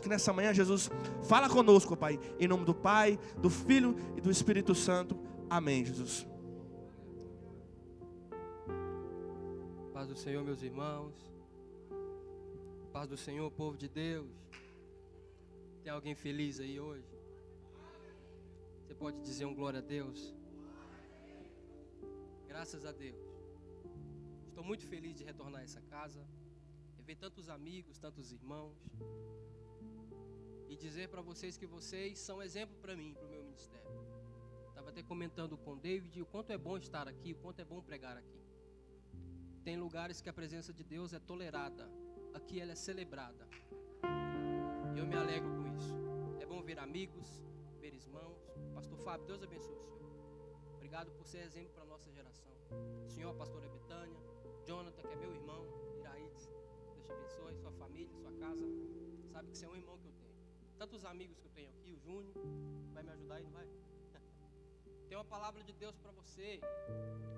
que nessa manhã, Jesus, fala conosco, Pai, em nome do Pai, do Filho e do Espírito Santo. Amém, Jesus. Paz do Senhor, meus irmãos. Paz do Senhor, povo de Deus. Tem alguém feliz aí hoje? Você pode dizer um glória a Deus? Graças a Deus. Estou muito feliz de retornar a essa casa, ver tantos amigos, tantos irmãos, e dizer para vocês que vocês são exemplo para mim, para o meu ministério. Estava até comentando com o David o quanto é bom estar aqui, o quanto é bom pregar aqui. Tem lugares que a presença de Deus é tolerada, aqui ela é celebrada. E eu me alegro com isso. É bom ver amigos, ver irmãos. Pastor Fábio, Deus abençoe o senhor. Obrigado por ser exemplo para a nossa geração. Senhor, pastora Betânia, Jonathan, que é meu irmão, Iraídes, Deus te abençoe, sua família, sua casa. Sabe que você é um irmão que eu tenho. Tantos amigos que eu tenho aqui, o Júnior, vai me ajudar aí, não vai? Tem uma palavra de Deus para você.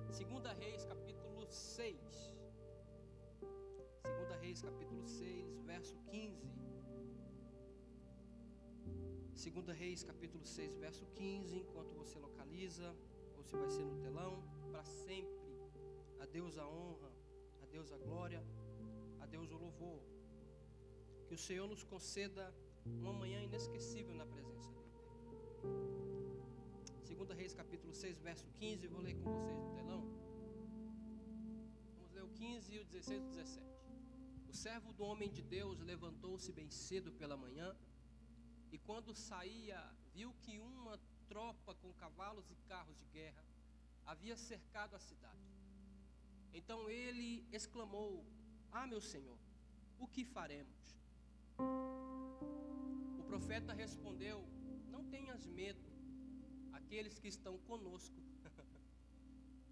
2 Reis, capítulo 6. 2 Reis, capítulo 6, verso 15. 2 Reis, capítulo 6, verso 15. Enquanto você localiza, ou se vai ser no telão, para sempre. A Deus a honra, a Deus a glória, a Deus o louvor. Que o Senhor nos conceda uma manhã inesquecível na presença dEle. 2 Reis, capítulo 6, verso 15. Vou ler com vocês no telão. Vamos ler o 15 e o 16 e o 17. O servo do homem de Deus levantou-se bem cedo pela manhã, e quando saía, viu que uma tropa com cavalos e carros de guerra havia cercado a cidade. Então ele exclamou: "Ah, meu senhor, o que faremos?" O profeta respondeu: "Não tenhas medo, aqueles que estão conosco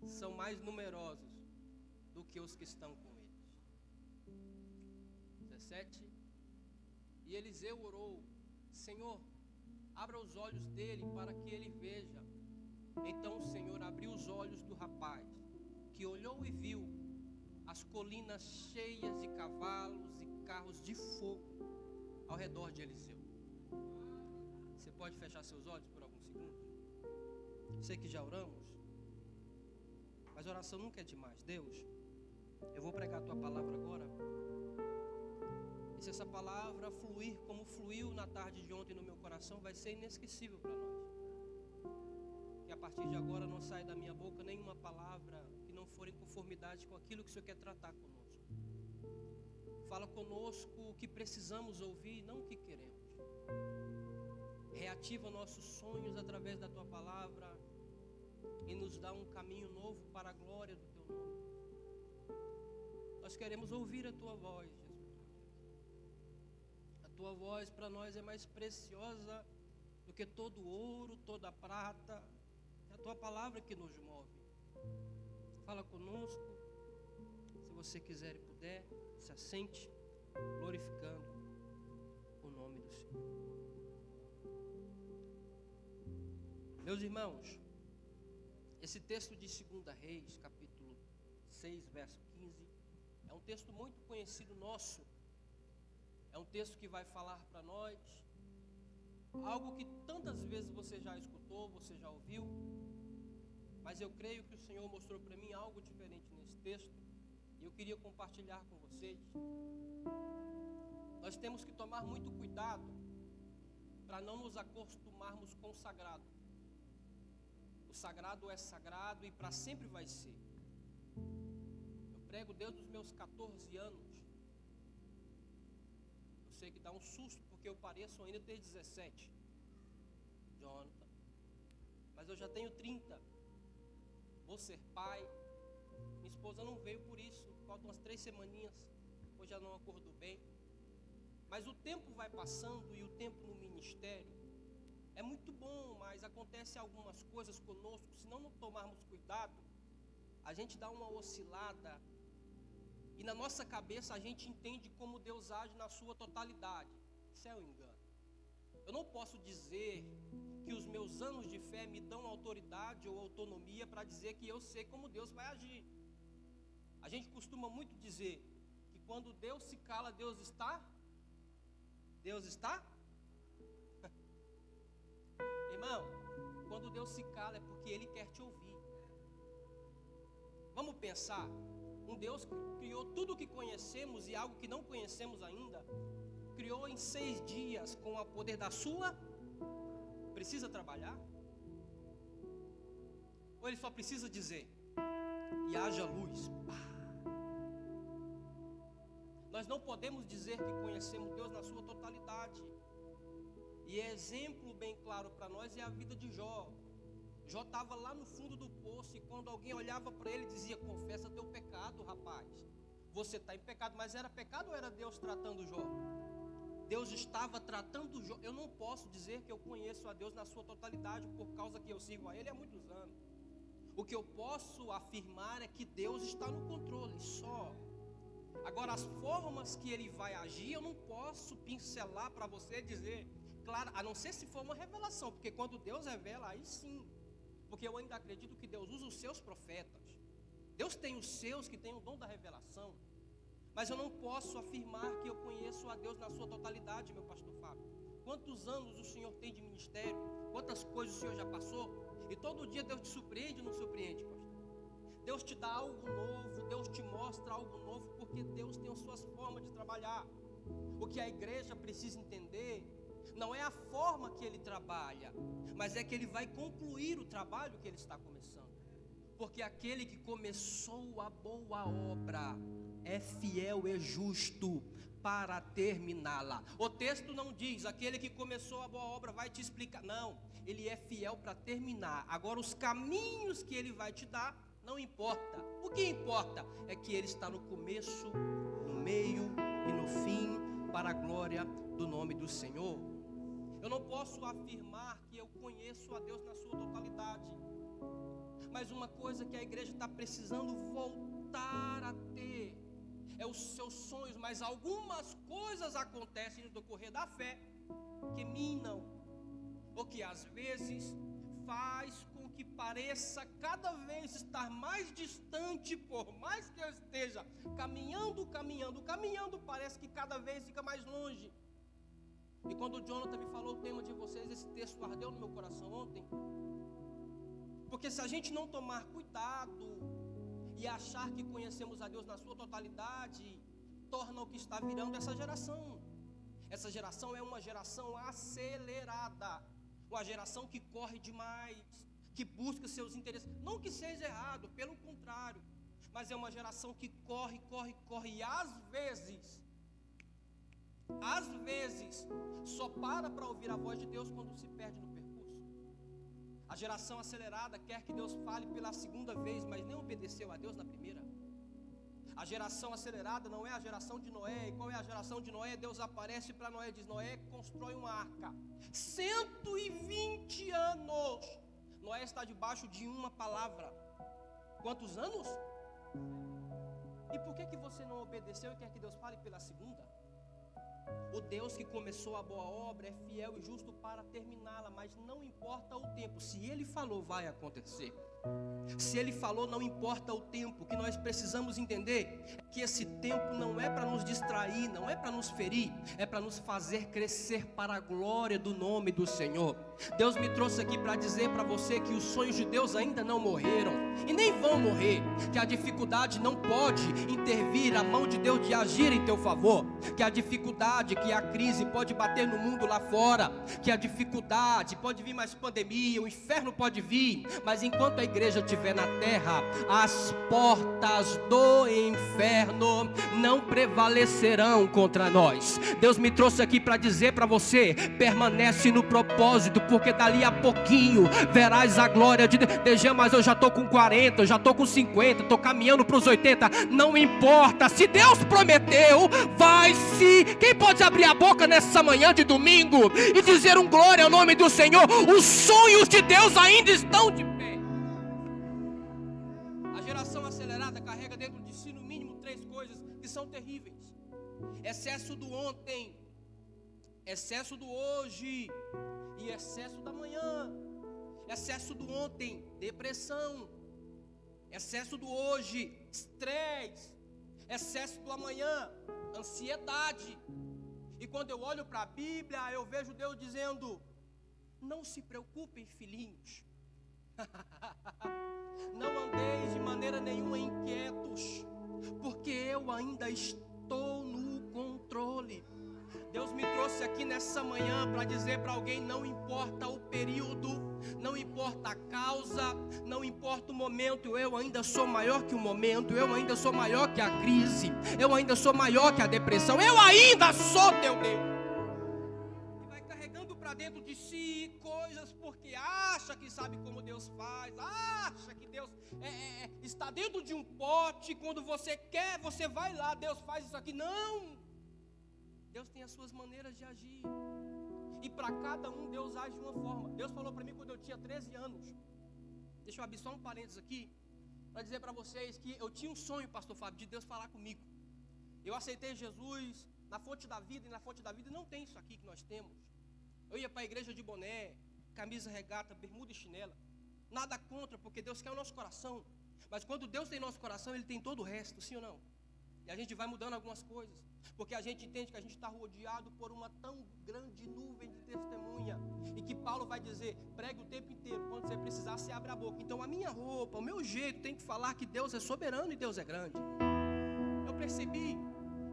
são mais numerosos do que os que estão com eles." 17. E Eliseu orou: "Senhor, abra os olhos dele para que ele veja." Então o Senhor abriu os olhos do rapaz, que olhou e viu as colinas cheias de cavalos e carros de fogo ao redor de Eliseu. Você pode fechar seus olhos por alguns segundos? Sei que já oramos, mas oração nunca é demais. Deus, eu vou pregar a tua palavra agora. E se essa palavra fluir como fluiu na tarde de ontem no meu coração, vai ser inesquecível para nós. Que a partir de agora não saia da minha boca nenhuma palavra que não for em conformidade com aquilo que o Senhor quer tratar conosco. Fala conosco o que precisamos ouvir, não o que queremos. Reativa nossos sonhos através da tua palavra e nos dá um caminho novo para a glória do teu nome. Nós queremos ouvir a tua voz, Jesus. A tua voz para nós é mais preciosa do que todo ouro, toda prata. É a tua palavra que nos move. Fala conosco. Se você quiser e puder, se assente, glorificando o nome do Senhor. Meus irmãos, esse texto de 2 Reis, capítulo 6, verso 15, é um texto muito conhecido nosso. É um texto que vai falar para nós algo que tantas vezes você já escutou, você já ouviu, mas eu creio que o Senhor mostrou para mim algo diferente nesse texto, e eu queria compartilhar com vocês. Nós temos que tomar muito cuidado para não nos acostumarmos com o sagrado. O sagrado é sagrado e para sempre vai ser. Eu prego desde os meus 14 anos. Eu sei que dá um susto porque eu pareço ainda ter 17, Jonathan, mas eu já tenho 30. Vou ser pai. Minha esposa não veio por isso. Faltam umas 3 semaninhas. Hoje já não acordou bem. Mas o tempo vai passando e o tempo no ministério é muito bom, mas acontece algumas coisas conosco. Se não tomarmos cuidado, a gente dá uma oscilada e na nossa cabeça a gente entende como Deus age na sua totalidade. Isso é um engano. Eu não posso dizer que os meus anos de fé me dão autoridade ou autonomia para dizer que eu sei como Deus vai agir. A gente costuma muito dizer que quando Deus se cala, Deus está Deus está? Irmão, quando Deus se cala é porque Ele quer te ouvir. Vamos pensar, um Deus que criou tudo o que conhecemos e algo que não conhecemos ainda, criou em 6 dias com o poder da sua. Precisa trabalhar? Ou Ele só precisa dizer, e haja luz? Nós não podemos dizer que conhecemos Deus na sua totalidade. E exemplo bem claro para nós é a vida de Jó. Jó estava lá no fundo do poço, e quando alguém olhava para ele, dizia: confessa teu pecado, rapaz. Você está em pecado. Mas era pecado ou era Deus tratando Jó? Deus estava tratando Jó. Eu não posso dizer que eu conheço a Deus na sua totalidade, por causa que eu sigo a Ele há muitos anos. O que eu posso afirmar é que Deus está no controle, só. Agora, as formas que Ele vai agir, eu não posso pincelar para você dizer, claro, a não ser se for uma revelação, porque quando Deus revela, aí sim. Porque eu ainda acredito que Deus usa os seus profetas. Deus tem os seus que têm o dom da revelação. Mas eu não posso afirmar que eu conheço a Deus na sua totalidade, meu pastor Fábio. Quantos anos o Senhor tem de ministério? Quantas coisas o Senhor já passou? E todo dia Deus te surpreende ou não surpreende, pastor? Deus te dá algo novo, Deus te mostra algo novo, porque Deus tem as suas formas de trabalhar. O que a igreja precisa entender não é a forma que Ele trabalha, mas é que Ele vai concluir o trabalho que Ele está começando. Porque aquele que começou a boa obra é fiel e justo para terminá-la. O texto não diz, aquele que começou a boa obra vai te explicar. Não, Ele é fiel para terminar. Agora os caminhos que Ele vai te dar, não importa. O que importa é que Ele está no começo, no meio e no fim, para a glória do nome do Senhor. Eu não posso afirmar que eu conheço a Deus na sua totalidade. Mas uma coisa que a igreja está precisando voltar a ter é os seus sonhos. Mas algumas coisas acontecem no decorrer da fé que minam, ou que às vezes faz com que pareça cada vez estar mais distante. Por mais que eu esteja caminhando, parece que cada vez fica mais longe. E quando o Jonathan me falou o tema de vocês, esse texto ardeu no meu coração ontem. Porque se a gente não tomar cuidado e achar que conhecemos a Deus na sua totalidade, torna o que está virando essa geração. Essa geração é uma geração acelerada, uma geração que corre demais, que busca seus interesses. Não que seja errado, pelo contrário, mas é uma geração que corre, e às vezes só para ouvir a voz de Deus quando se perde no percurso. A geração acelerada quer que Deus fale pela segunda vez, mas nem obedeceu a Deus na primeira. A geração acelerada não é a geração de Noé. E qual é a geração de Noé? Deus aparece para Noé e diz: Noé, constrói uma arca. 120 anos. Noé está debaixo de uma palavra. Quantos anos? E por que você não obedeceu e quer que Deus fale pela segunda? O Deus que começou a boa obra é fiel e justo para terminá-la, mas não importa o tempo. Se Ele falou, vai acontecer. Se Ele falou, não importa o tempo. O que nós precisamos entender é que esse tempo não é para nos distrair, não é para nos ferir, é para nos fazer crescer para a glória do nome do Senhor. Deus me trouxe aqui para dizer para você que os sonhos de Deus ainda não morreram e nem vão morrer, que a dificuldade não pode intervir a mão de Deus de agir em teu favor, que a dificuldade, que a crise pode bater no mundo lá fora, que a dificuldade pode vir mais pandemia, o inferno pode vir, mas enquanto a igreja estiver na terra, as portas do inferno não prevalecerão contra nós. Deus me trouxe aqui para dizer para você: permanece no propósito, porque dali a pouquinho verás a glória de Deus. DG, mas eu já estou com 40, eu já estou com 50, estou caminhando para os 80. Não importa, se Deus prometeu, vai se. Quem pode abrir a boca nessa manhã de domingo e dizer um glória ao nome do Senhor? Os sonhos de Deus ainda estão de pé. A geração acelerada carrega dentro de si no mínimo 3 coisas que são terríveis: excesso do ontem, excesso do hoje e excesso da manhã. Excesso do ontem, depressão. Excesso do hoje, estresse. Excesso do amanhã, ansiedade. E quando eu olho para a Bíblia, eu vejo Deus dizendo: não se preocupem, filhinhos. Não andeis de maneira nenhuma inquietos, porque eu ainda estou no controle. Deus me trouxe aqui nessa manhã para dizer para alguém: não importa o período, não importa a causa, não importa o momento, eu ainda sou maior que o momento, eu ainda sou maior que a crise, eu ainda sou maior que a depressão, eu ainda sou teu Deus. E vai carregando para dentro de si coisas porque acha que sabe como Deus faz, acha que Deus está dentro de um pote, quando você quer, você vai lá, Deus faz isso aqui. Não! Deus tem as suas maneiras de agir. E para cada um Deus age de uma forma. Deus falou para mim quando eu tinha 13 anos. Deixa eu abrir só um parênteses aqui, para dizer para vocês que eu tinha um sonho, pastor Fábio, de Deus falar comigo. Eu aceitei Jesus na fonte da vida, e na fonte da vida não tem isso aqui que nós temos. Eu ia para a igreja de boné, camisa regata, bermuda e chinela. Nada contra, porque Deus quer o nosso coração. Mas quando Deus tem nosso coração, Ele tem todo o resto, sim ou não? E a gente vai mudando algumas coisas, porque a gente entende que a gente está rodeado por uma tão grande nuvem de testemunha, e que Paulo vai dizer: pregue o tempo inteiro, quando você precisar, você abre a boca. Então a minha roupa, o meu jeito tem que falar que Deus é soberano e Deus é grande. Eu percebi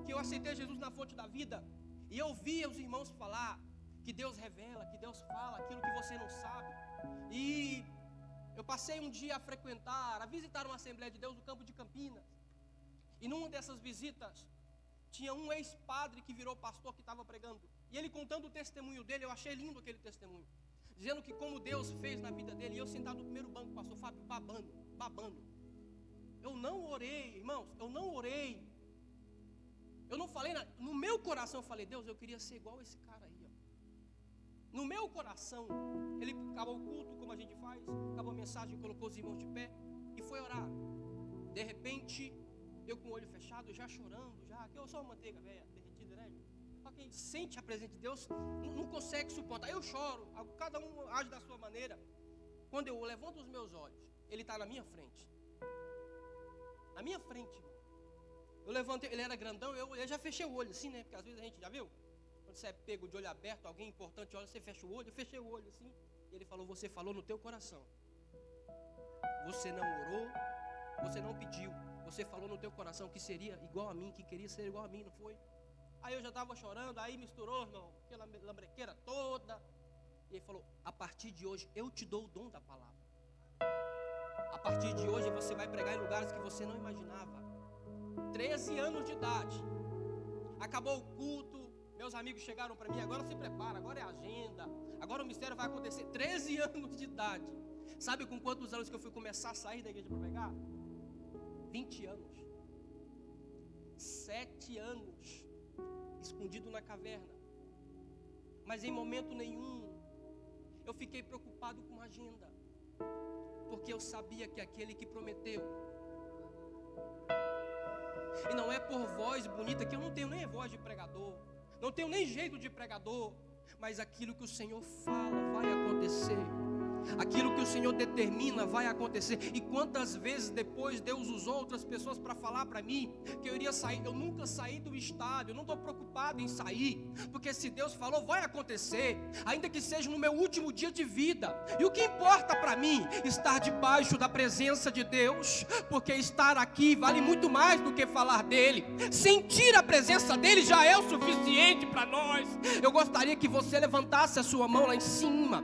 que eu aceitei Jesus na fonte da vida, e eu via os irmãos falar que Deus revela, que Deus fala aquilo que você não sabe. E eu passei um dia a frequentar, a visitar uma Assembleia de Deus no campo de Campinas. E numa dessas visitas, tinha um ex-padre que virou pastor, que estava pregando. E ele contando o testemunho dele, eu achei lindo aquele testemunho. Dizendo que como Deus fez na vida dele, e eu sentado no primeiro banco, pastor Fábio, babando. Eu não orei, irmãos, eu não orei. Eu não falei nada. No meu coração eu falei: Deus, eu queria ser igual esse cara aí, ó. No meu coração. Ele acabou o culto, como a gente faz, acabou a mensagem, colocou os irmãos de pé e foi orar. De repente, eu com o olho fechado, já chorando, já, que eu sou uma manteiga velha, derretida, né? Só quem sente a presença de Deus não consegue suportar. Eu choro, cada um age da sua maneira. Quando eu levanto os meus olhos, Ele está na minha frente. Na minha frente, irmão. Eu levantei, ele era grandão, eu já fechei o olho assim, né? Porque às vezes a gente, já viu? Quando você é pego de olho aberto, alguém importante olha, você fecha o olho. Eu fechei o olho assim. E ele falou: você falou no teu coração. Você não orou, você não pediu. Você falou no teu coração que seria igual a mim, que queria ser igual a mim, não foi? Aí eu já estava chorando, aí misturou, irmão, aquela lambrequeira toda. E ele falou: a partir de hoje eu te dou o dom da palavra. A partir de hoje você vai pregar em lugares que você não imaginava. 13 anos de idade. Acabou o culto, meus amigos chegaram para mim: agora se prepara, agora é agenda, agora o mistério vai acontecer. 13 anos de idade. Sabe com quantos anos que eu fui começar a sair da igreja para pregar? 20 anos. 7 anos escondido na caverna. Mas em momento nenhum eu fiquei preocupado com a agenda, porque eu sabia que aquele que prometeu, e não é por voz bonita, que eu não tenho nem voz de pregador, não tenho nem jeito de pregador, mas aquilo que o Senhor fala vai acontecer. Aquilo que o Senhor determina vai acontecer. E quantas vezes depois Deus usou outras pessoas para falar para mim que eu iria sair. Eu nunca saí do estádio, eu não estou preocupado em sair, porque se Deus falou, vai acontecer, ainda que seja no meu último dia de vida. E o que importa para mim? Estar debaixo da presença de Deus, porque estar aqui vale muito mais do que falar dele. Sentir a presença dele já é o suficiente para nós. Eu gostaria que você levantasse a sua mão lá em cima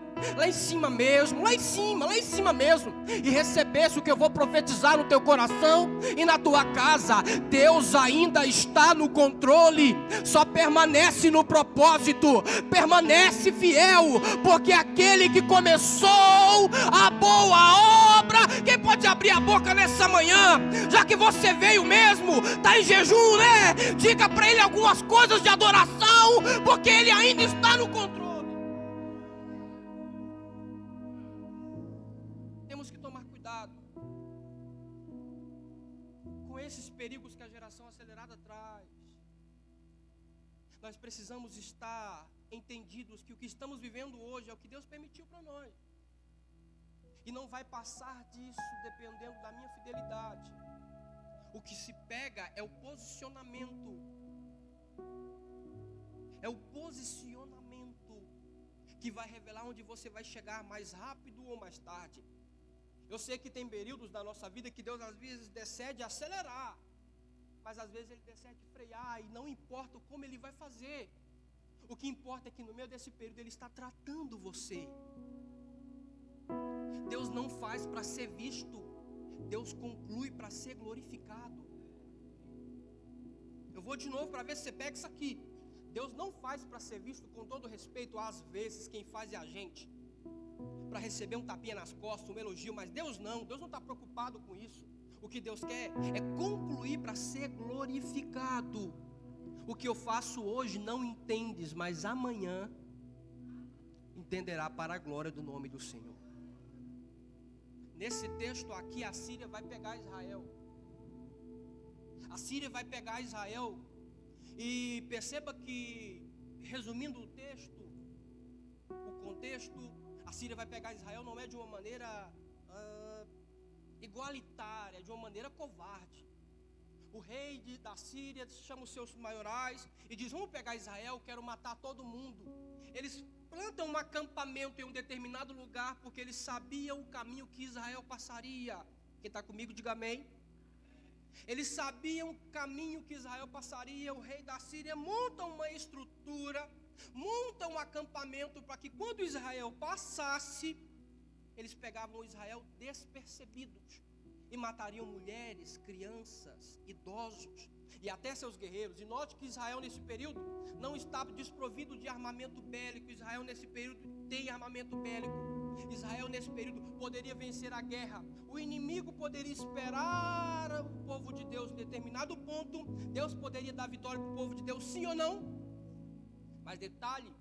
mesmo, lá em cima mesmo, e recebesse o que eu vou profetizar no teu coração e na tua casa. Deus ainda está no controle, só permanece no propósito, permanece fiel, porque aquele que começou a boa obra, quem pode abrir a boca nessa manhã, já que você veio mesmo, está em jejum, né? Diga para ele algumas coisas de adoração, porque ele ainda está no controle. Com esses perigos que a geração acelerada traz. Nós precisamos estar entendidos que o que estamos vivendo hoje é o que Deus permitiu para nós, e não vai passar disso dependendo da minha fidelidade. O que se pega é o posicionamento. É o posicionamento que vai revelar onde você vai chegar mais rápido ou mais tarde. Eu sei que tem períodos da nossa vida que Deus às vezes decide acelerar, mas às vezes Ele decide frear, e não importa como Ele vai fazer. O que importa é que no meio desse período Ele está tratando você. Deus não faz para ser visto, Deus conclui para ser glorificado. Eu vou de novo para ver se você pega isso aqui. Deus não faz para ser visto, com todo respeito, às vezes quem faz é a gente, para receber um tapinha nas costas, um elogio, mas Deus não está preocupado com isso. O que Deus quer é concluir para ser glorificado. O que eu faço hoje não entendes, mas amanhã entenderá para a glória do nome do Senhor. Nesse texto aqui, a Síria vai pegar Israel. A Síria vai pegar Israel. E perceba que, resumindo o texto, o contexto, a Síria vai pegar Israel não é de uma maneira igualitária, de uma maneira covarde. O rei da Síria chama os seus maiorais e diz: vamos pegar Israel, quero matar todo mundo. Eles plantam um acampamento em um determinado lugar, porque eles sabiam o caminho que Israel passaria. Quem está comigo, diga amém. Eles sabiam o caminho que Israel passaria. O rei da Síria monta uma estrutura, monta um acampamento para que quando Israel passasse, eles pegavam Israel despercebidos e matariam mulheres, crianças, idosos e até seus guerreiros. E note que Israel nesse período não estava desprovido de armamento bélico. Israel nesse período tem armamento bélico. Israel nesse período poderia vencer a guerra. O inimigo poderia esperar o povo de Deus em determinado ponto. Deus poderia dar vitória para o povo de Deus, sim ou não? Mas detalhe,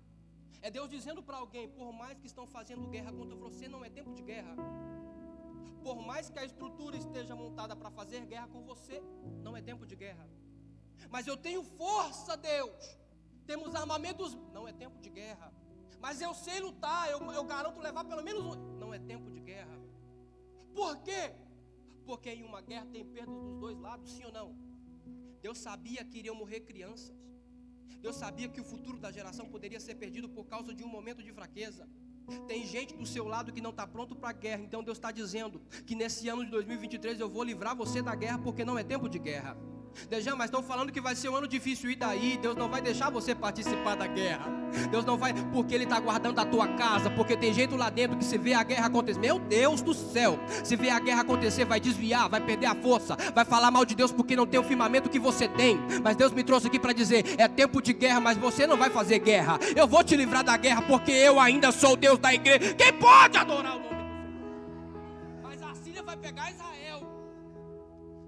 é Deus dizendo para alguém: por mais que estão fazendo guerra contra você, não é tempo de guerra. Por mais que a estrutura esteja montada para fazer guerra com você, não é tempo de guerra. Mas eu tenho força, Deus. Temos armamentos, não é tempo de guerra. Mas eu sei lutar, eu garanto levar pelo menos um. Não é tempo de guerra. Por quê? Porque em uma guerra tem perdas dos dois lados, sim ou não? Deus sabia que iriam morrer crianças. Deus sabia que o futuro da geração poderia ser perdido por causa de um momento de fraqueza. Tem gente do seu lado que não está pronto para a guerra. Então Deus está dizendo que nesse ano de 2023 eu vou livrar você da guerra, porque não é tempo de guerra. Dejan, mas estão falando que vai ser um ano difícil, e daí? Deus não vai deixar você participar da guerra. Deus não vai, porque Ele está guardando a tua casa. Porque tem jeito lá dentro que se vê a guerra acontecer, meu Deus do céu, se vê a guerra acontecer, vai desviar, vai perder a força, vai falar mal de Deus porque não tem o firmamento que você tem. Mas Deus me trouxe aqui para dizer: é tempo de guerra, mas você não vai fazer guerra. Eu vou te livrar da guerra, porque eu ainda sou o Deus da igreja. Quem pode adorar o nome do Senhor? Mas a Síria vai pegar Israel.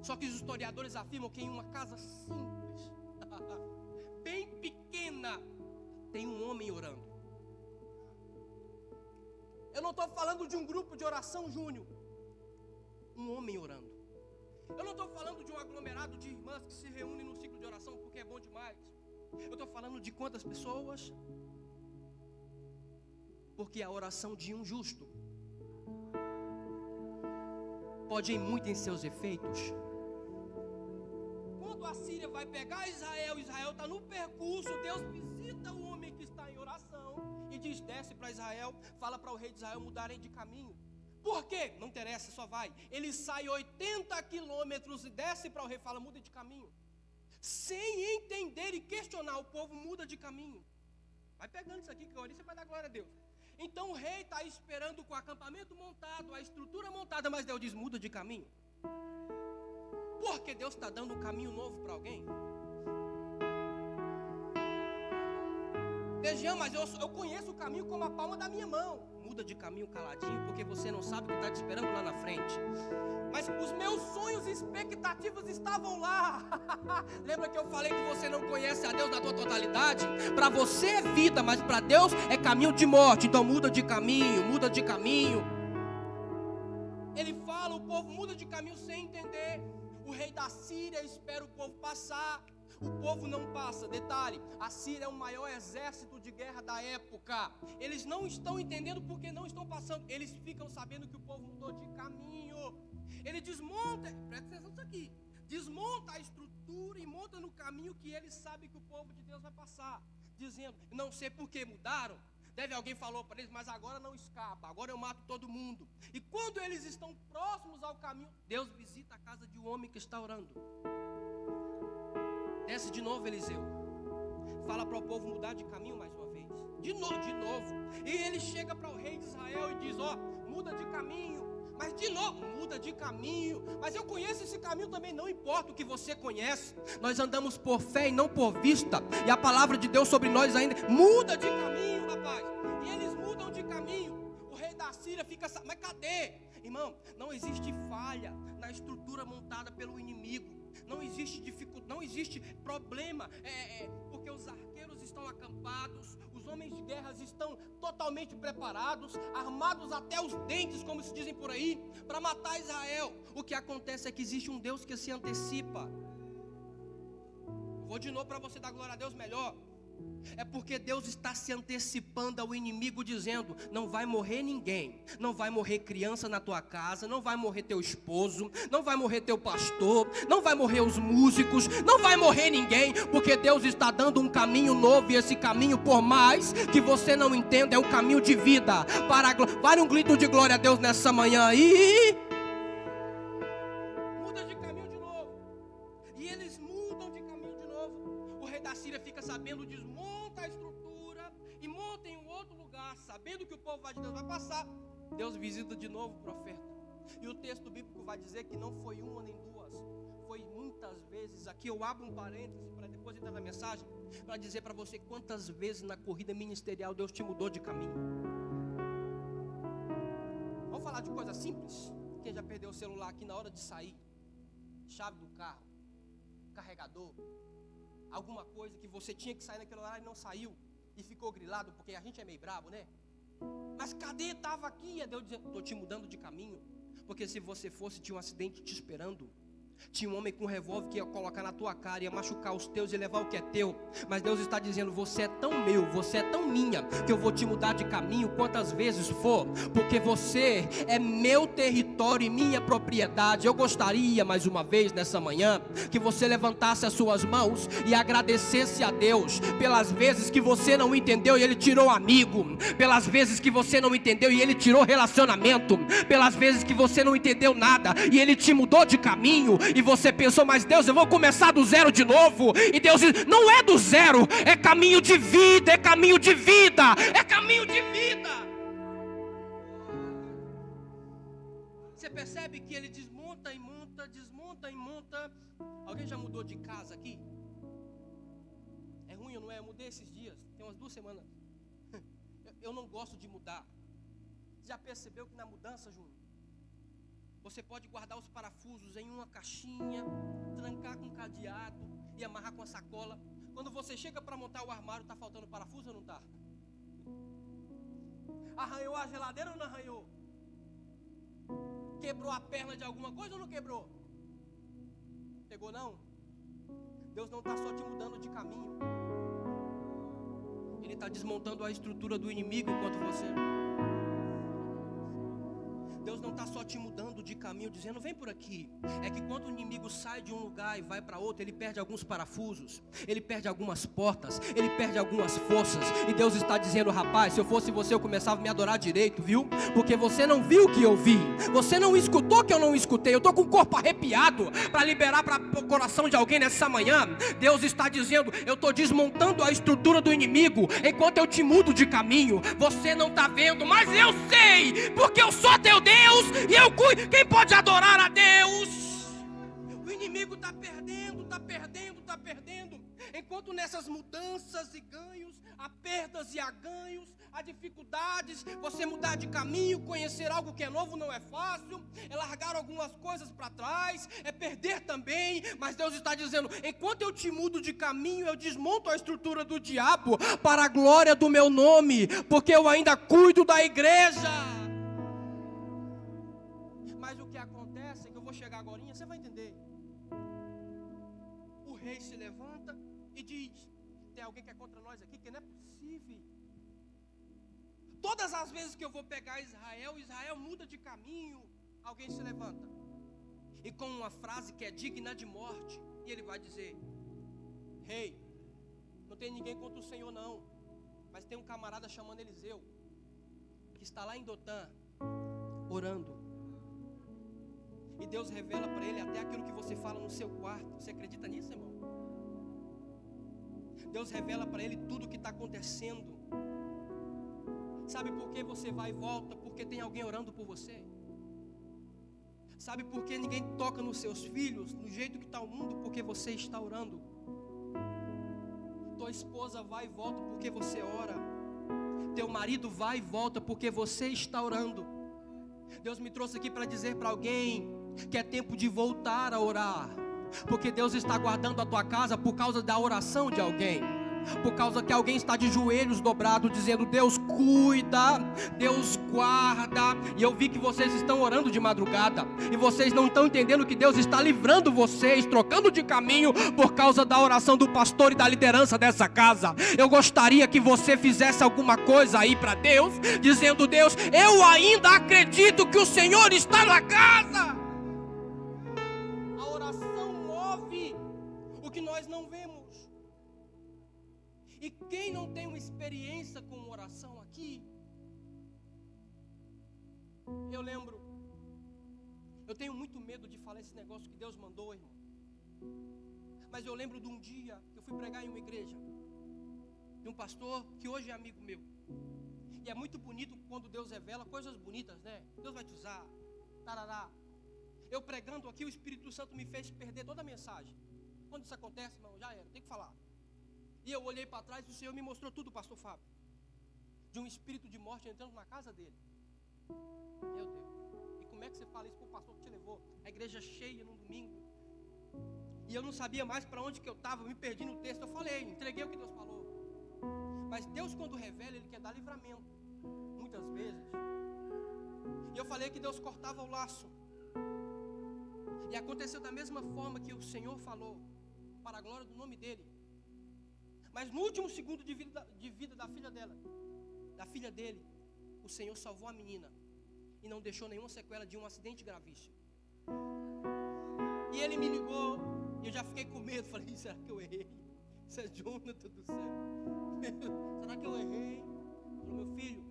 Só que os historiadores afirmam que em uma casa simples, bem pequena, tem um homem orando. Eu não estou falando de um grupo de oração júnior. Um homem orando. Eu não estou falando de um aglomerado de irmãs que se reúnem no ciclo de oração porque é bom demais. Eu estou falando de quantas pessoas? Porque a oração de um justo pode ir muito em seus efeitos. Quando a Síria vai pegar Israel, Israel está no percurso, Deus visita o homem que está em oração e diz: desce para Israel, fala para o rei de Israel mudarem de caminho. Por quê? Não interessa, só vai. Ele sai 80 quilômetros e desce para o rei, fala: muda de caminho. Sem entender e questionar, o povo muda de caminho. Vai pegando isso aqui que agora você vai dar glória a Deus. Então o rei está esperando com o acampamento montado, a estrutura montada, mas Deus diz: muda de caminho. Porque Deus está dando um caminho novo para alguém. Veja, mas eu conheço o caminho como a palma da minha mão. Muda de caminho caladinho, porque você não sabe o que está te esperando lá na frente. Mas os meus sonhos e expectativas estavam lá. Lembra que eu falei que você não conhece a Deus na tua totalidade? Para você é vida, mas para Deus é caminho de morte. Então muda de caminho, muda de caminho. Ele fala, o povo muda de caminho sem entender. O rei da Síria espera o povo passar. O povo não passa. Detalhe, a Síria é o maior exército de guerra da época. Eles não estão entendendo porque não estão passando. Eles ficam sabendo que o povo mudou de caminho. Ele desmonta, presta atenção nisso aqui, desmonta a estrutura e monta no caminho que ele sabe que o povo de Deus vai passar. dizendo, não sei por que mudaram. Deve alguém falou para eles, mas agora não escapa, agora eu mato todo mundo. E quando eles estão próximos ao caminho, Deus visita a casa de um homem que está orando. Desce de novo Eliseu, fala para o povo mudar de caminho mais uma vez, de novo. E ele chega para o rei de Israel e diz, muda de caminho. Mas de novo, muda de caminho. Mas eu conheço esse caminho também, não importa o que você conhece. Nós andamos por fé e não por vista. E a palavra de Deus sobre nós ainda muda de caminho, rapaz. E eles mudam de caminho. O rei da Síria fica, mas cadê? Irmão, não existe falha na estrutura montada pelo inimigo. Não existe dificuldade, não existe problema. Porque os arqueiros estão acampados. Os homens de guerra estão totalmente preparados, armados até os dentes, como se dizem por aí, para matar Israel. O que acontece é que existe um Deus que se antecipa. Vou de novo para você dar glória a Deus melhor. É porque Deus está se antecipando ao inimigo, dizendo, não vai morrer ninguém, não vai morrer criança na tua casa, não vai morrer teu esposo, não vai morrer teu pastor, não vai morrer os músicos, não vai morrer ninguém, porque Deus está dando um caminho novo, e esse caminho, por mais que você não entenda, é um caminho de vida. Vale um grito de glória a Deus nessa manhã aí. Muda de caminho de novo. E eles mudam de caminho de novo. O rei da Síria fica sabendo, desmonta a estrutura e monta em um outro lugar, sabendo que o povo de Deus vai passar. Deus visita de novo o profeta. E o texto bíblico vai dizer que não foi uma nem duas, foi muitas vezes. Aqui eu abro um parêntese para depois entrar na mensagem, para dizer para você quantas vezes na corrida ministerial Deus te mudou de caminho. Vamos falar de coisa simples. Quem já perdeu o celular aqui na hora de sair, chave do carro, carregador, alguma coisa que você tinha que sair naquele horário e não saiu, e ficou grilado, porque a gente é meio brabo, né? Mas cadê? Estava aqui. E Deus dizendo, estou te mudando de caminho, porque se você fosse, tinha um acidente te esperando. Tinha um homem com um revólver que ia colocar na tua cara, ia machucar os teus e levar o que é teu. Mas Deus está dizendo, você é tão meu, você é tão minha, que eu vou te mudar de caminho quantas vezes for, porque você é meu território e minha propriedade. Eu gostaria mais uma vez nessa manhã que você levantasse as suas mãos e agradecesse a Deus pelas vezes que você não entendeu e Ele tirou amigo, pelas vezes que você não entendeu e Ele tirou relacionamento, pelas vezes que você não entendeu nada e Ele te mudou de caminho. E você pensou, mas Deus, eu vou começar do zero de novo. E Deus diz, não é do zero, é caminho de vida, é caminho de vida, é caminho de vida. Você percebe que Ele desmonta e monta, desmonta e monta. Alguém já mudou de casa aqui? É ruim ou não é? Eu mudei esses dias, tem umas 2 semanas. Eu não gosto de mudar. Já percebeu que na mudança, Júnior, você pode guardar os parafusos em uma caixinha, trancar com cadeado e amarrar com a sacola. Quando você chega para montar o armário, está faltando parafuso ou não está? Arranhou a geladeira ou não arranhou? Quebrou a perna de alguma coisa ou não quebrou? Pegou não? Deus não está só te mudando de caminho, Ele está desmontando a estrutura do inimigo enquanto você... Deus não está só te mudando de caminho, dizendo, vem por aqui. É que quando o inimigo sai de um lugar e vai para outro, ele perde alguns parafusos, ele perde algumas portas, ele perde algumas forças. E Deus está dizendo, rapaz, se eu fosse você, eu começava a me adorar direito, viu? Porque você não viu o que eu vi, você não escutou o que eu não escutei. Eu estou com o corpo arrepiado para liberar para o coração de alguém nessa manhã. Deus está dizendo, eu estou desmontando a estrutura do inimigo, enquanto eu te mudo de caminho. Você não está vendo, mas eu sei, porque eu sou teu Deus. E eu cuido. Quem pode adorar a Deus? O inimigo está perdendo, está perdendo, está perdendo. Enquanto nessas mudanças e ganhos, há perdas e há ganhos, há dificuldades. Você mudar de caminho, conhecer algo que é novo não é fácil, é largar algumas coisas para trás, é perder também. Mas Deus está dizendo, enquanto eu te mudo de caminho, eu desmonto a estrutura do diabo para a glória do meu nome, porque eu ainda cuido da igreja. Mas o que acontece é que eu vou chegar agora, você vai entender. O rei se levanta e diz, tem alguém que é contra nós aqui, que não é possível. Todas as vezes que eu vou pegar Israel, Israel muda de caminho. Alguém se levanta e com uma frase que é digna de morte, e ele vai dizer, rei, não Não tem ninguém contra o Senhor não, mas tem um camarada chamando Eliseu, que está lá em Dotã, orando. E Deus revela para ele até aquilo que você fala no seu quarto. Você acredita nisso, irmão? Deus revela para ele tudo o que está acontecendo. Sabe por que você vai e volta? Porque tem alguém orando por você. Sabe por que ninguém toca nos seus filhos, no jeito que está o mundo? Porque você está orando. Tua esposa vai e volta porque você ora. Teu marido vai e volta porque você está orando. Deus me trouxe aqui para dizer para alguém que é tempo de voltar a orar, porque Deus está guardando a tua casa por causa da oração de alguém, por causa que alguém está de joelhos dobrados dizendo: Deus cuida, Deus guarda. E eu vi que vocês estão orando de madrugada e vocês não estão entendendo que Deus está livrando vocês, trocando de caminho por causa da oração do pastor e da liderança dessa casa. Eu gostaria que você fizesse alguma coisa aí para Deus, dizendo: Deus, eu ainda acredito que o Senhor está na casa. A oração move o que nós não vemos. E quem não tem uma experiência com oração aqui? Eu lembro, eu tenho muito medo de falar esse negócio que Deus mandou, irmão. Mas eu lembro de um dia que eu fui pregar em uma igreja, de um pastor que hoje é amigo meu. E é muito bonito quando Deus revela coisas bonitas, né? Deus vai te usar, tarará. Eu pregando aqui, o Espírito Santo me fez perder toda a mensagem. Quando isso acontece, irmão, já era, tem que falar. E eu olhei para trás e o Senhor me mostrou tudo, pastor Fábio, de um espírito de morte entrando na casa dele. Meu Deus, e como é que você fala isso para o pastor que te levou? A igreja cheia num domingo. E eu não sabia mais para onde que eu estava, me perdi no texto. Eu falei, entreguei o que Deus falou. Mas Deus, quando revela, Ele quer dar livramento, muitas vezes. E eu falei que Deus cortava o laço. E aconteceu da mesma forma que o Senhor falou, para a glória do nome dEle. Mas no último segundo de vida da filha dele, o Senhor salvou a menina e não deixou nenhuma sequela de um acidente gravíssimo. E ele me ligou e eu já fiquei com medo. Falei, será que eu errei? Isso é Jonathan do céu. Será que eu errei? Falei, meu filho,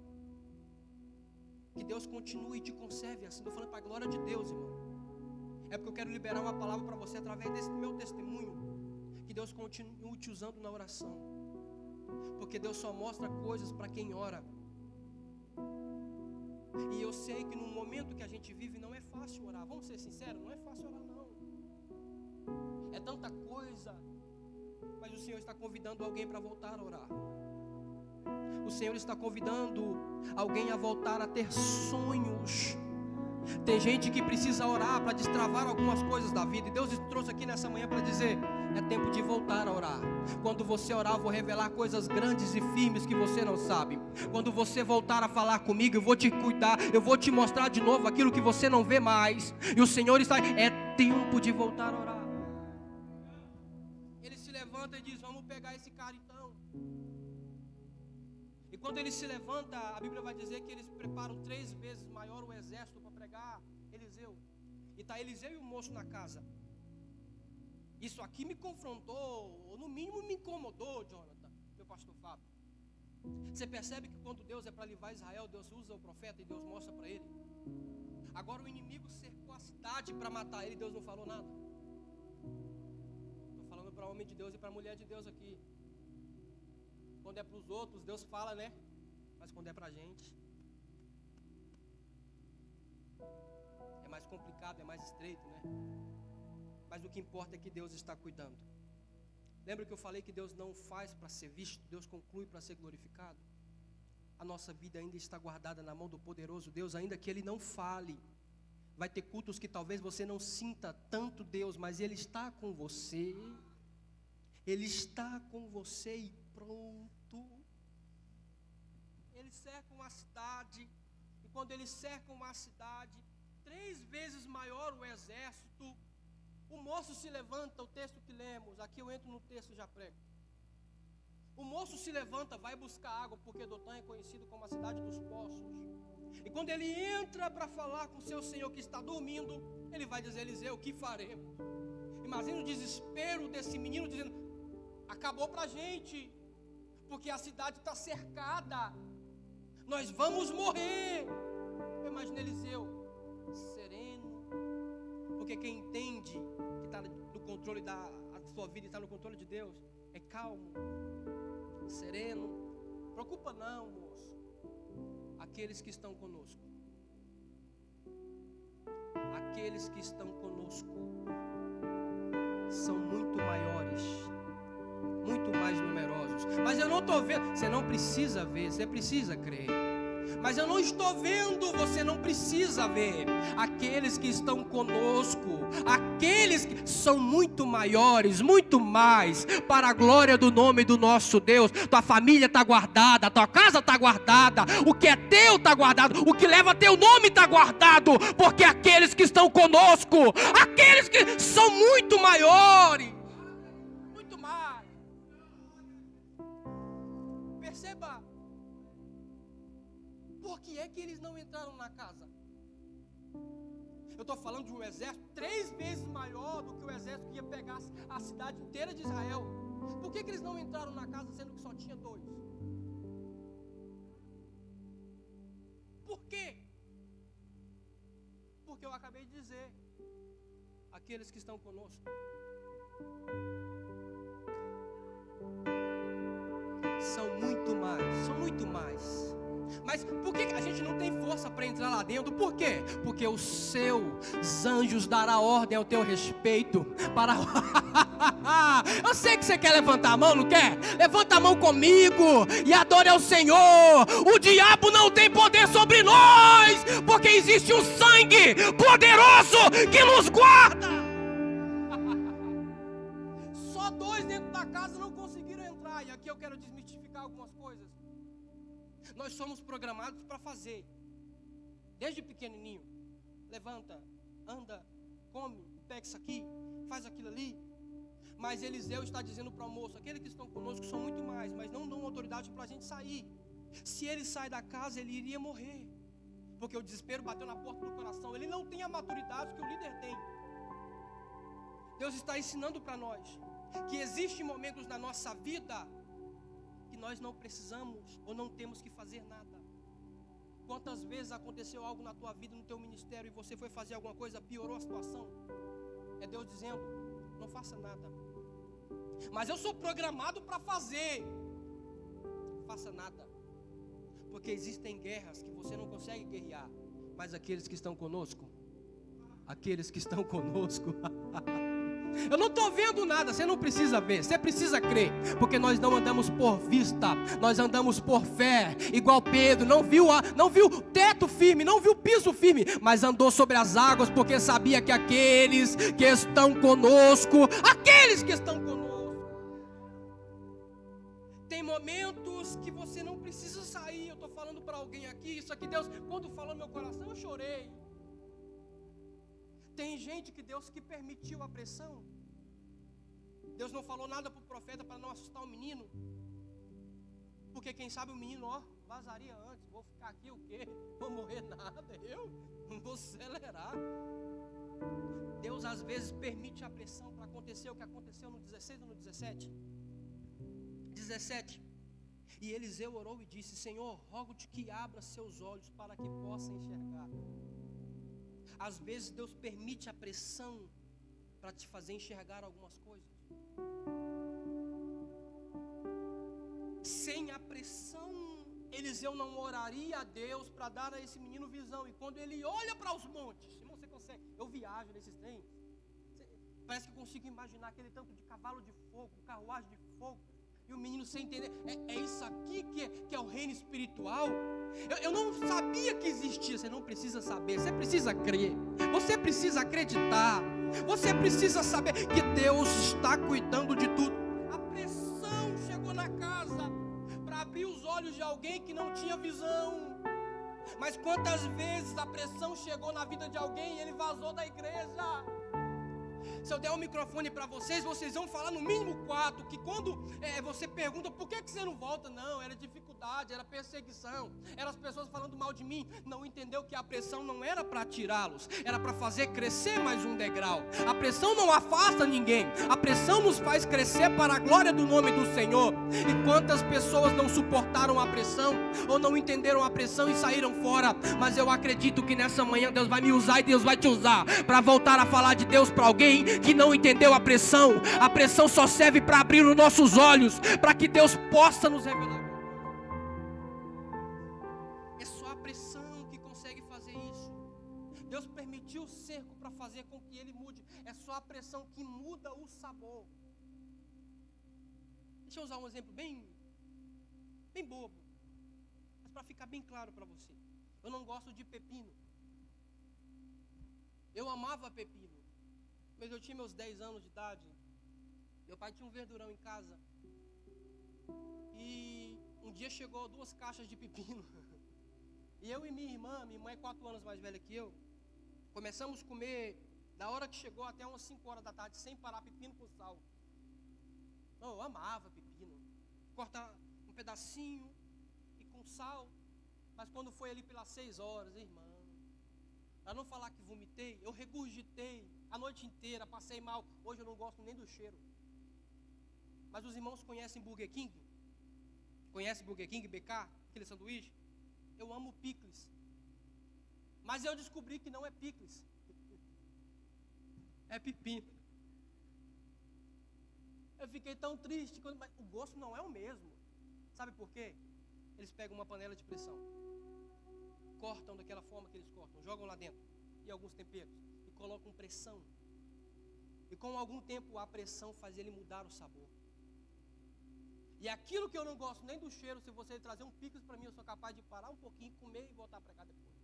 que Deus continue e te conserve assim. Estou falando para a glória de Deus, irmão. É porque eu quero liberar uma palavra para você através desse meu testemunho. Que Deus continue te usando na oração, porque Deus só mostra coisas para quem ora. E eu sei que no momento que a gente vive não é fácil orar. Vamos ser sinceros, não é fácil orar não. É tanta coisa. Mas o Senhor está convidando alguém para voltar a orar. O Senhor está convidando alguém a voltar a ter sonhos. Tem gente que precisa orar para destravar algumas coisas da vida. E Deus trouxe aqui nessa manhã para dizer: é tempo de voltar a orar. Quando você orar, eu vou revelar coisas grandes e firmes que você não sabe. Quando você voltar a falar comigo, eu vou te cuidar, eu vou te mostrar de novo aquilo que você não vê mais. E o Senhor está... É tempo de voltar a orar. Ele se levanta e diz: vamos pegar esse cara então. E quando ele se levanta, a Bíblia vai dizer que eles preparam 3 vezes maior o exército para pregar Eliseu. E está Eliseu e o moço na casa. Isso aqui me confrontou, ou no mínimo me incomodou, Jonathan, meu pastor Fábio. Você percebe que quando Deus é para livrar Israel, Deus usa o profeta e Deus mostra para ele. Agora o inimigo cercou a cidade para matar ele e Deus não falou nada. Estou falando para o homem de Deus e para a mulher de Deus aqui. Quando é para os outros, Deus fala, né? Mas quando é para a gente, é mais complicado, é mais estreito, né? Mas o que importa é que Deus está cuidando. Lembra que eu falei que Deus não faz para ser visto, Deus conclui para ser glorificado? A nossa vida ainda está guardada na mão do poderoso Deus, ainda que Ele não fale. Vai ter cultos que talvez você não sinta tanto Deus, mas Ele está com você. Ele está com você e pronto. Eles cercam a cidade, e quando eles cercam uma cidade, 3 vezes maior o exército, o moço se levanta, o texto que lemos, aqui eu entro no texto e já prego. O moço se levanta, vai buscar água, porque Dotã é conhecido como a cidade dos poços. E quando ele entra para falar com seu senhor que está dormindo, ele vai dizer: Eliseu, o que faremos? Imagina o desespero desse menino dizendo: acabou para a gente, porque a cidade está cercada, nós vamos morrer. Eu imagino Eliseu sereno, porque quem entende que está no controle da sua vida, está no controle de Deus, é calmo, sereno. Preocupa não, moço. Aqueles que estão conosco, aqueles que estão conosco são muito maiores, muito mais numerosos. Mas eu não estou vendo. Você não precisa ver, você precisa crer. Mas eu não estou vendo, você não precisa ver. Aqueles que estão conosco, aqueles que são muito maiores, muito mais, para a glória do nome do nosso Deus. Tua família está guardada, tua casa está guardada, o que é teu está guardado, o que leva teu nome está guardado, porque aqueles que estão conosco, aqueles que são muito maiores, muito mais. Perceba. Por que é que eles não entraram na casa? Eu estou falando de um exército 3 vezes maior do que o exército que ia pegar a cidade inteira de Israel. Por que eles não entraram na casa sendo que só tinha 2? Por quê? Porque eu acabei de dizer, aqueles que estão conosco são muito mais. Mas por que a gente não tem força para entrar lá dentro? Por quê? Porque os seus anjos darão ordem ao teu respeito para... Eu sei que você quer levantar a mão, não quer? Levanta a mão comigo e adore ao Senhor. O diabo não tem poder sobre nós, porque existe um sangue poderoso que nos guarda. Só 2 dentro da casa não conseguiram entrar. E aqui eu quero desmistificar algumas coisas. Nós somos programados para fazer, desde pequenininho. Levanta, anda, come, pega isso aqui, faz aquilo ali. Mas Eliseu está dizendo para o moço, aqueles que estão conosco são muito mais, mas não dão autoridade para a gente sair. Se ele sai da casa, ele iria morrer, porque o desespero bateu na porta do coração. Ele não tem a maturidade que o líder tem. Deus está ensinando para nós que existem momentos na nossa vida que nós não precisamos ou não temos que fazer nada. Quantas vezes aconteceu algo na tua vida, no teu ministério, e você foi fazer alguma coisa, piorou a situação? É Deus dizendo, não faça nada. Mas eu sou programado para fazer. Faça nada. Porque existem guerras que você não consegue guerrear, mas aqueles que estão conosco, eu não estou vendo nada, você não precisa ver, você precisa crer, porque nós não andamos por vista, nós andamos por fé, igual Pedro, não viu teto firme, não viu piso firme, mas andou sobre as águas, porque sabia que aqueles que estão conosco, tem momentos que você não precisa sair. Eu estou falando para alguém aqui, isso aqui Deus, quando falou no meu coração, eu chorei. Tem gente que Deus que permitiu a pressão. Deus não falou nada para o profeta para não assustar o menino, porque quem sabe o menino, vazaria antes. Vou ficar aqui o quê? Vou morrer nada, eu não vou acelerar. Deus às vezes permite a pressão para acontecer o que aconteceu no 16 ou no 17. E Eliseu orou e disse, Senhor, rogo-te que abra seus olhos para que possa enxergar. Às vezes Deus permite a pressão para te fazer enxergar algumas coisas. Sem a pressão, Eliseu não oraria a Deus para dar a esse menino visão. E quando ele olha para os montes, irmão, você consegue? Eu viajo nesses trens. Parece que eu consigo imaginar aquele tanto de cavalo de fogo, carruagem de fogo. E o menino sem entender, é isso aqui que é o reino espiritual. Eu não sabia que existia. Você não precisa saber, você precisa crer, você precisa acreditar, você precisa saber que Deus está cuidando de tudo. A pressão chegou na casa para abrir os olhos de alguém que não tinha visão. Mas quantas vezes a pressão chegou na vida de alguém e ele vazou da igreja? Se eu der o microfone para vocês, vocês vão falar no mínimo 4. Que quando você pergunta por que você não volta, não, era dificuldade, era perseguição, eram as pessoas falando mal de mim. Não entendeu que a pressão não era para tirá-los, era para fazer crescer mais um degrau. A pressão não afasta ninguém, a pressão nos faz crescer para a glória do nome do Senhor. E quantas pessoas não suportaram a pressão, ou não entenderam a pressão e saíram fora. Mas eu acredito que nessa manhã Deus vai me usar e Deus vai te usar para voltar a falar de Deus para alguém que não entendeu a pressão. A pressão só serve para abrir os nossos olhos, para que Deus possa nos revelar. É só a pressão que consegue fazer isso. Deus permitiu o cerco para fazer com que ele mude. É só a pressão que muda o sabor. Deixa eu usar um exemplo bem bobo, mas para ficar bem claro para você. Eu não gosto de pepino. Eu amava pepino. Mas eu tinha meus 10 anos de idade. Meu pai tinha um verdurão em casa. E um dia chegou 2 caixas de pepino. E eu e minha irmã é 4 anos mais velha que eu, começamos a comer da hora que chegou até umas 5 horas da tarde, sem parar, pepino com sal. Eu amava pepino. Cortar um pedacinho e com sal. Mas quando foi ali pelas 6 horas, irmã, para não falar que vomitei, eu regurgitei a noite inteira, passei mal. Hoje eu não gosto nem do cheiro. Mas os irmãos conhecem Burger King? Conhece Burger King, BK, aquele sanduíche? Eu amo picles. Mas eu descobri que não é picles. É pepino. Eu fiquei tão triste, mas o gosto não é o mesmo. Sabe por quê? Eles pegam uma panela de pressão, cortam daquela forma que eles cortam, jogam lá dentro, e alguns temperos, e colocam pressão. E com algum tempo a pressão faz ele mudar o sabor. E aquilo que eu não gosto nem do cheiro, se você trazer um picles para mim, eu sou capaz de parar um pouquinho, comer e voltar para cá depois.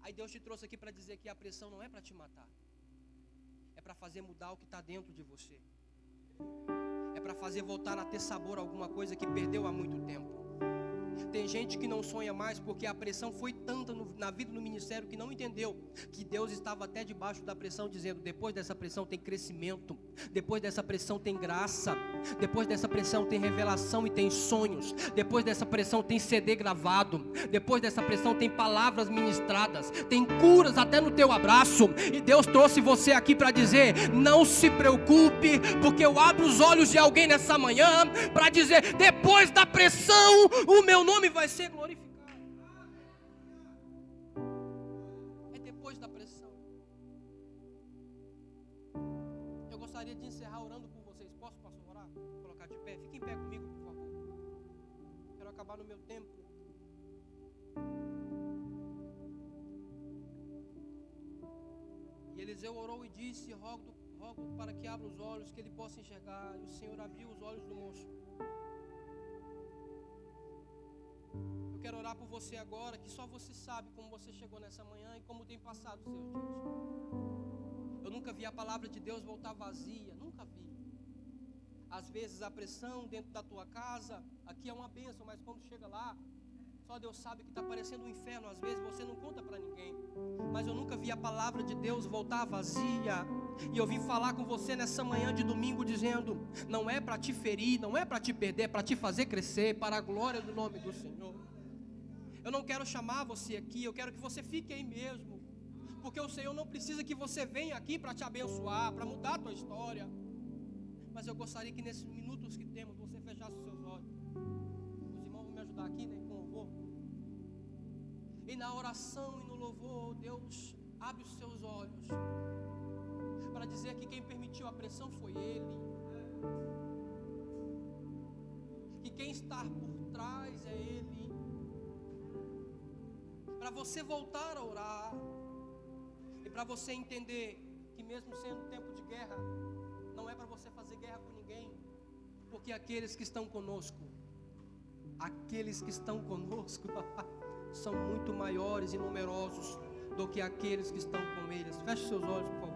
Aí Deus te trouxe aqui para dizer que a pressão não é para te matar, é para fazer mudar o que está dentro de você. É para fazer voltar a ter sabor a alguma coisa que perdeu há muito tempo. Tem gente que não sonha mais porque a pressão foi tanta na vida do ministério que não entendeu que Deus estava até debaixo da pressão, dizendo: depois dessa pressão tem crescimento, depois dessa pressão tem graça, depois dessa pressão tem revelação e tem sonhos, depois dessa pressão tem CD gravado, depois dessa pressão tem palavras ministradas, tem curas até no teu abraço. E Deus trouxe você aqui para dizer: não se preocupe, porque eu abro os olhos de alguém nessa manhã para dizer: depois da pressão o meu nome vai ser glorificado. É depois da pressão. Eu gostaria de encerrar orando por vocês. Posso, pastor, orar? Colocar de pé? Fique em pé comigo, por favor. Quero acabar no meu tempo. E Eliseu orou e disse: rogo para que abra os olhos, que ele possa enxergar. E o Senhor abriu os olhos do moço. Eu quero orar por você agora, que só você sabe como você chegou nessa manhã e como tem passado os seus dias. Eu nunca vi a palavra de Deus voltar vazia, nunca vi. Às vezes a pressão dentro da tua casa, aqui é uma bênção, mas quando chega lá, só Deus sabe que está parecendo um inferno. Às vezes você não conta para ninguém. Mas eu nunca vi a palavra de Deus voltar vazia. E eu vim falar com você nessa manhã de domingo dizendo: não é para te ferir, não é para te perder, é para te fazer crescer para a glória do nome do Senhor. Eu não quero chamar você aqui, eu quero que você fique aí mesmo, porque o Senhor não precisa que você venha aqui para te abençoar, para mudar a tua história. Mas eu gostaria que nesses minutos que temos, você fechasse os seus olhos. Os irmãos vão me ajudar aqui, né, com louvor. E na oração e no louvor, Deus abre os seus olhos para dizer que quem permitiu a pressão foi Ele, que quem está por trás é Ele. Para você voltar a orar e para você entender que mesmo sendo tempo de guerra, não é para você fazer guerra com ninguém, porque aqueles que estão conosco são muito maiores e numerosos do que aqueles que estão com eles. Feche seus olhos, por favor.